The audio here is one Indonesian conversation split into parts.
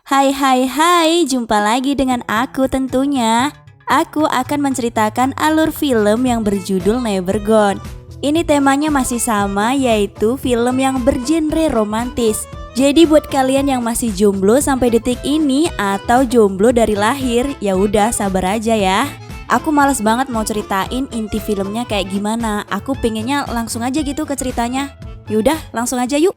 Hai hai hai, jumpa lagi dengan aku tentunya. Aku akan menceritakan alur film yang berjudul Never Gone. Ini temanya masih sama, yaitu film yang bergenre romantis. Jadi buat kalian yang masih jomblo sampai detik ini atau jomblo dari lahir, ya udah sabar aja ya. Aku males banget mau ceritain inti filmnya kayak gimana. Aku pengennya langsung aja gitu ke ceritanya. Yaudah, langsung aja yuk.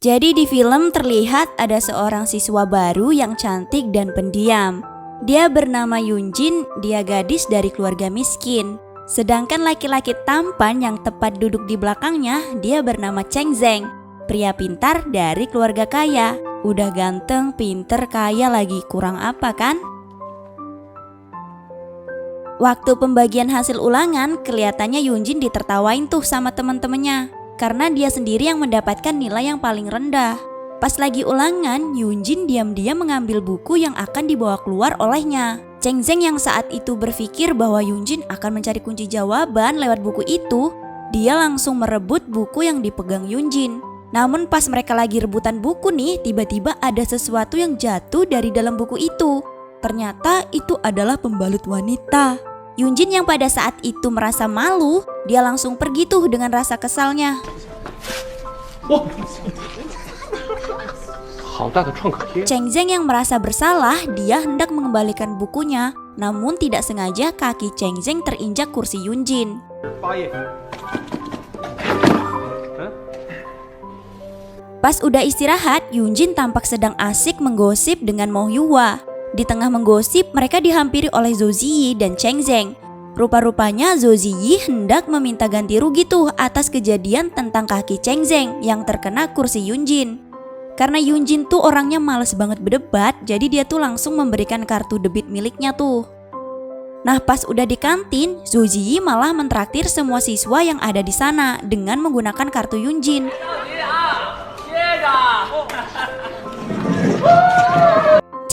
Jadi di film terlihat ada seorang siswa baru yang cantik dan pendiam. Dia bernama Yunjin, dia gadis dari keluarga miskin. Sedangkan laki-laki tampan yang tepat duduk di belakangnya, dia bernama Cheng Zeng, pria pintar dari keluarga kaya. Udah ganteng, pinter, kaya lagi, kurang apa kan? Waktu pembagian hasil ulangan, kelihatannya Yunjin ditertawain tuh sama teman-temannya. Karena dia sendiri yang mendapatkan nilai yang paling rendah. Pas lagi ulangan, Yunjin diam-diam mengambil buku yang akan dibawa keluar olehnya. Cheng Zeng yang saat itu berpikir bahwa Yunjin akan mencari kunci jawaban lewat buku itu, dia langsung merebut buku yang dipegang Yunjin. Namun pas mereka lagi rebutan buku nih, tiba-tiba ada sesuatu yang jatuh dari dalam buku itu. Ternyata itu adalah pembalut wanita. Yunjin yang pada saat itu merasa malu, dia langsung pergi tuh dengan rasa kesalnya. Cheng Zeng yang merasa bersalah, dia hendak mengembalikan bukunya. Namun tidak sengaja kaki Cheng Zeng terinjak kursi Yunjin. Pas udah istirahat, Yunjin tampak sedang asik menggosip dengan Mo Yuhwa. Di tengah menggosip, mereka dihampiri oleh Zhou Ziyi dan Cheng Zeng. Rupa-rupanya Zhou Ziyi hendak meminta ganti rugi tuh atas kejadian tentang kaki Cheng Zeng yang terkena kursi Yunjin. Karena Yunjin tuh orangnya males banget berdebat, jadi dia tuh langsung memberikan kartu debit miliknya tuh. Nah pas udah di kantin, Zhou Ziyi malah mentraktir semua siswa yang ada di sana dengan menggunakan kartu Yunjin.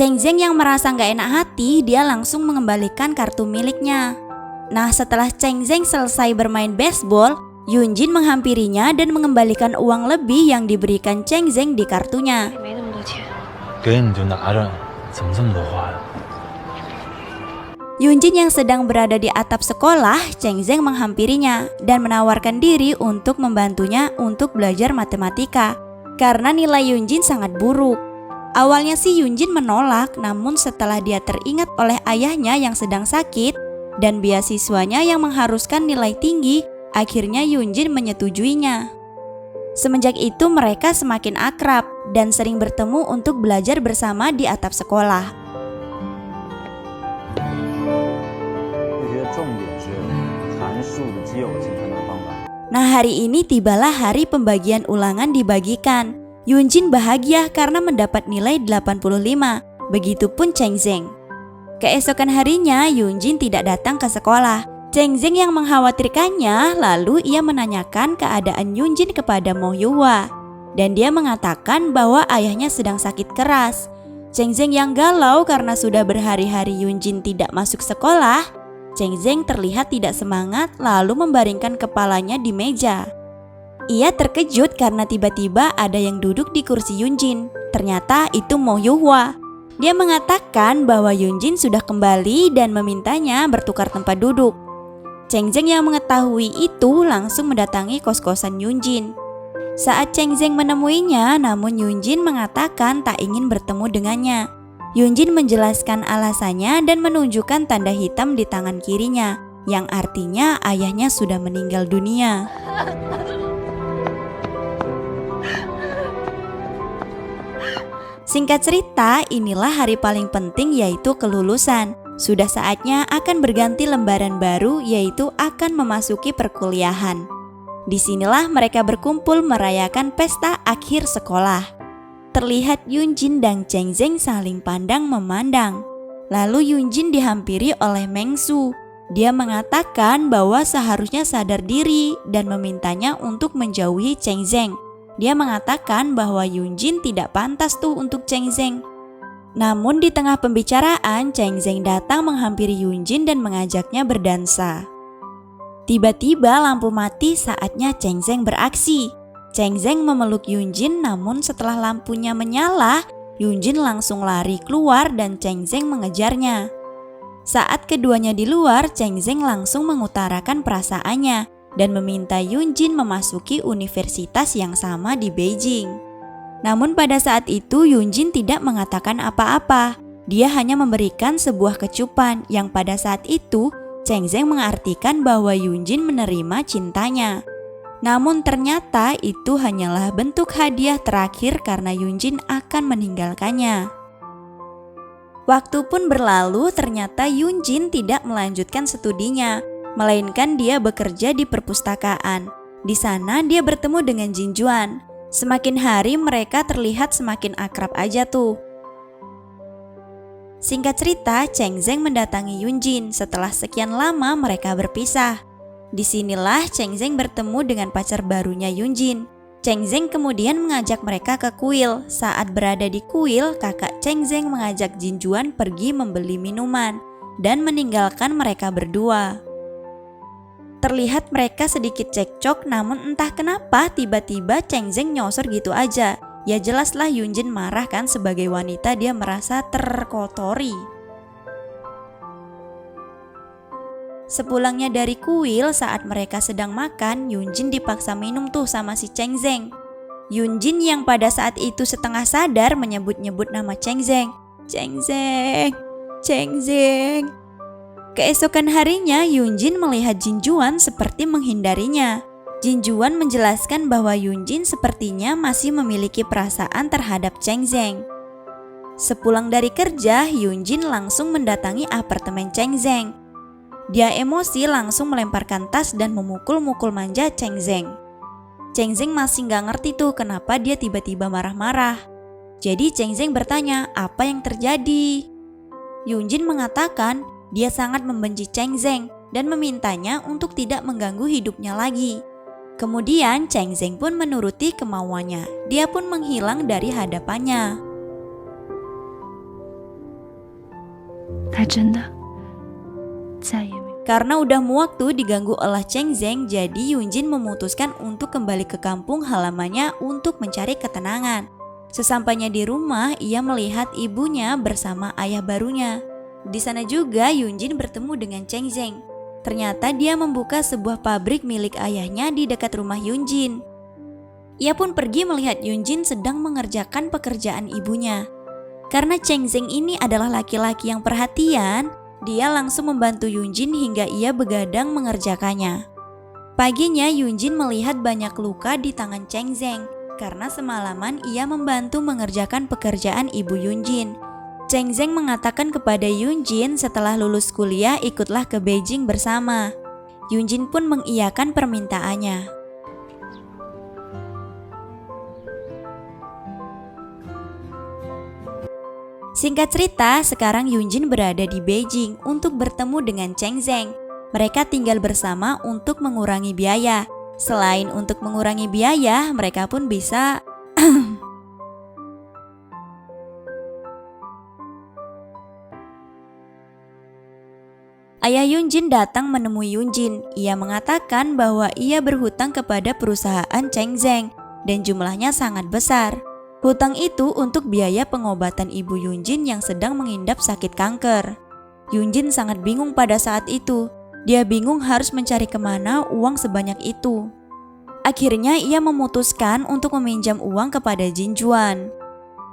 Cheng Zeng yang merasa nggak enak hati, dia langsung mengembalikan kartu miliknya. Nah setelah Cheng Zeng selesai bermain baseball, Yunjin menghampirinya dan mengembalikan uang lebih yang diberikan Cheng Zeng di kartunya. Yunjin yang sedang berada di atap sekolah, Cheng Zeng menghampirinya dan menawarkan diri untuk membantunya untuk belajar matematika karena nilai Yunjin sangat buruk. Awalnya sih Yunjin menolak, namun setelah dia teringat oleh ayahnya yang sedang sakit dan beasiswanya yang mengharuskan nilai tinggi, akhirnya Yunjin menyetujuinya. Semenjak itu mereka semakin akrab dan sering bertemu untuk belajar bersama di atap sekolah. Nah hari ini tibalah hari pembagian ulangan dibagikan. Yunjin bahagia karena mendapat nilai 85, begitupun Cheng Zeng. Keesokan harinya Yunjin tidak datang ke sekolah. Cheng Zeng yang mengkhawatirkannya, lalu ia menanyakan keadaan Yunjin kepada Mo Yuhwa. Dan dia mengatakan bahwa ayahnya sedang sakit keras. Cheng Zeng yang galau karena sudah berhari-hari Yunjin tidak masuk sekolah. Cheng Zeng terlihat tidak semangat lalu membaringkan kepalanya di meja. Ia terkejut karena tiba-tiba ada yang duduk di kursi Yunjin. Ternyata itu Mo Yuhwa. Dia mengatakan bahwa Yunjin sudah kembali dan memintanya bertukar tempat duduk. Cheng Zeng yang mengetahui itu langsung mendatangi kos-kosan Yunjin. Saat Cheng Zeng menemuinya, namun Yunjin mengatakan tak ingin bertemu dengannya. Yunjin menjelaskan alasannya dan menunjukkan tanda hitam di tangan kirinya, yang artinya ayahnya sudah meninggal dunia. Singkat cerita, inilah hari paling penting yaitu kelulusan. Sudah saatnya akan berganti lembaran baru yaitu akan memasuki perkuliahan. Disinilah mereka berkumpul merayakan pesta akhir sekolah. Terlihat Yunjin dan Cheng Zeng saling pandang memandang. Lalu Yunjin dihampiri oleh Meng Su. Dia mengatakan bahwa seharusnya sadar diri dan memintanya untuk menjauhi Cheng Zeng. Dia mengatakan bahwa Yunjin tidak pantas tuh untuk Cheng Zeng. Namun di tengah pembicaraan, Cheng Zeng datang menghampiri Yunjin dan mengajaknya berdansa. Tiba-tiba lampu mati, saatnya Cheng Zeng beraksi. Cheng Zeng memeluk Yunjin, namun setelah lampunya menyala, Yunjin langsung lari keluar dan Cheng Zeng mengejarnya. Saat keduanya di luar, Cheng Zeng langsung mengutarakan perasaannya dan meminta Yunjin memasuki universitas yang sama di Beijing. Namun pada saat itu Yunjin tidak mengatakan apa-apa. Dia hanya memberikan sebuah kecupan yang pada saat itu Cheng Zeng mengartikan bahwa Yunjin menerima cintanya. Namun ternyata itu hanyalah bentuk hadiah terakhir karena Yunjin akan meninggalkannya. Waktu pun berlalu, ternyata Yunjin tidak melanjutkan studinya, melainkan dia bekerja di perpustakaan. Di sana dia bertemu dengan Jin Juan. Semakin hari mereka terlihat semakin akrab aja tuh. Singkat cerita, Cheng Zeng mendatangi Yunjin setelah sekian lama mereka berpisah. Disinilah Cheng Zeng bertemu dengan pacar barunya Yunjin. Cheng Zeng kemudian mengajak mereka ke kuil. Saat berada di kuil, kakak Cheng Zeng mengajak Jin Juan pergi membeli minuman dan meninggalkan mereka berdua. Terlihat mereka sedikit cekcok, namun entah kenapa tiba-tiba Cheng Zeng nyosor gitu aja. Ya jelaslah Yunjin marah kan, sebagai wanita dia merasa terkotori. Sepulangnya dari kuil, saat mereka sedang makan, Yunjin dipaksa minum tuh sama si Cheng Zeng. Yunjin yang pada saat itu setengah sadar menyebut-nyebut nama Cheng Zeng. Cheng Zeng, Cheng Zeng. Keesokan harinya Yunjin melihat Jin Juan seperti menghindarinya. Jin Juan menjelaskan bahwa Yunjin sepertinya masih memiliki perasaan terhadap Cheng Zeng. Sepulang dari kerja, Yunjin langsung mendatangi apartemen Cheng Zeng. Dia emosi langsung melemparkan tas dan memukul-mukul manja Cheng Zeng. Cheng Zeng masih gak ngerti tuh kenapa dia tiba-tiba marah-marah. Jadi Cheng Zeng bertanya apa yang terjadi. Yunjin mengatakan dia sangat membenci Cheng Zeng dan memintanya untuk tidak mengganggu hidupnya lagi. Kemudian Cheng Zeng pun menuruti kemauannya. Dia pun menghilang dari hadapannya. Karena udah muak tuh diganggu oleh Cheng Zeng, jadi Yunjin memutuskan untuk kembali ke kampung halamannya untuk mencari ketenangan. Sesampainya di rumah, ia melihat ibunya bersama ayah barunya. Di sana juga Yunjin bertemu dengan Cheng Zeng. Ternyata dia membuka sebuah pabrik milik ayahnya di dekat rumah Yunjin. Ia pun pergi melihat Yunjin sedang mengerjakan pekerjaan ibunya. Karena Cheng Zeng ini adalah laki-laki yang perhatian, dia langsung membantu Yunjin hingga ia begadang mengerjakannya. Paginya Yunjin melihat banyak luka di tangan Cheng Zeng karena semalaman ia membantu mengerjakan pekerjaan ibu Yunjin. Cheng Zeng mengatakan kepada Yunjin setelah lulus kuliah ikutlah ke Beijing bersama. Yunjin pun mengiyakan permintaannya. Singkat cerita, sekarang Yunjin berada di Beijing untuk bertemu dengan Cheng Zeng. Mereka tinggal bersama untuk mengurangi biaya. Selain untuk mengurangi biaya, mereka pun bisa Ayah Yunjin datang menemui Yunjin. Ia mengatakan bahwa ia berhutang kepada perusahaan Cheng Zeng dan jumlahnya sangat besar. Hutang itu untuk biaya pengobatan ibu Yunjin yang sedang mengidap sakit kanker. Yunjin sangat bingung pada saat itu. Dia bingung harus mencari kemana uang sebanyak itu. Akhirnya ia memutuskan untuk meminjam uang kepada Jin Juan.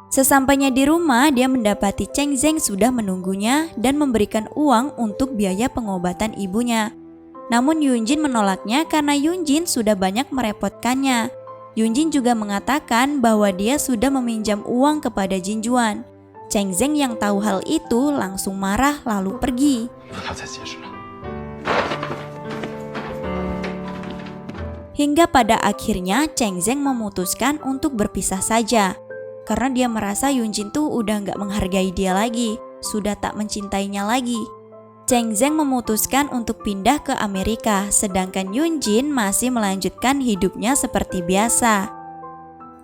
Sesampainya di rumah, dia mendapati Cheng Zeng sudah menunggunya dan memberikan uang untuk biaya pengobatan ibunya. Namun Yunjin menolaknya karena Yunjin sudah banyak merepotkannya. Yunjin juga mengatakan bahwa dia sudah meminjam uang kepada Jin Juan. Cheng Zeng yang tahu hal itu langsung marah lalu pergi. Hingga pada akhirnya Cheng Zeng memutuskan untuk berpisah saja. Karena dia merasa Yunjin tuh udah gak menghargai dia lagi, sudah tak mencintainya lagi. Cheng Zeng memutuskan untuk pindah ke Amerika, sedangkan Yunjin masih melanjutkan hidupnya seperti biasa.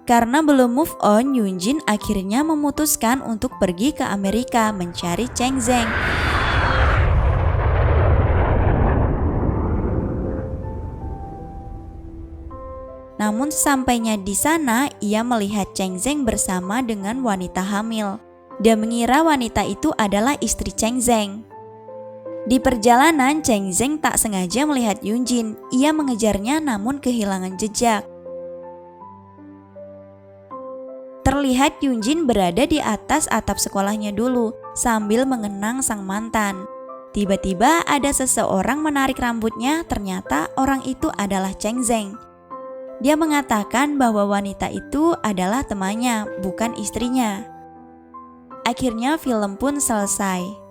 Karena belum move on, Yunjin akhirnya memutuskan untuk pergi ke Amerika mencari Cheng Zeng. Namun sesampainya di sana, ia melihat Cheng Zeng bersama dengan wanita hamil. Dia mengira wanita itu adalah istri Cheng Zeng. Di perjalanan, Cheng Zeng tak sengaja melihat Yunjin. Ia mengejarnya namun kehilangan jejak. Terlihat Yunjin berada di atas atap sekolahnya dulu sambil mengenang sang mantan. Tiba-tiba ada seseorang menarik rambutnya, ternyata orang itu adalah Cheng Zeng. Dia mengatakan bahwa wanita itu adalah temannya, bukan istrinya. Akhirnya film pun selesai.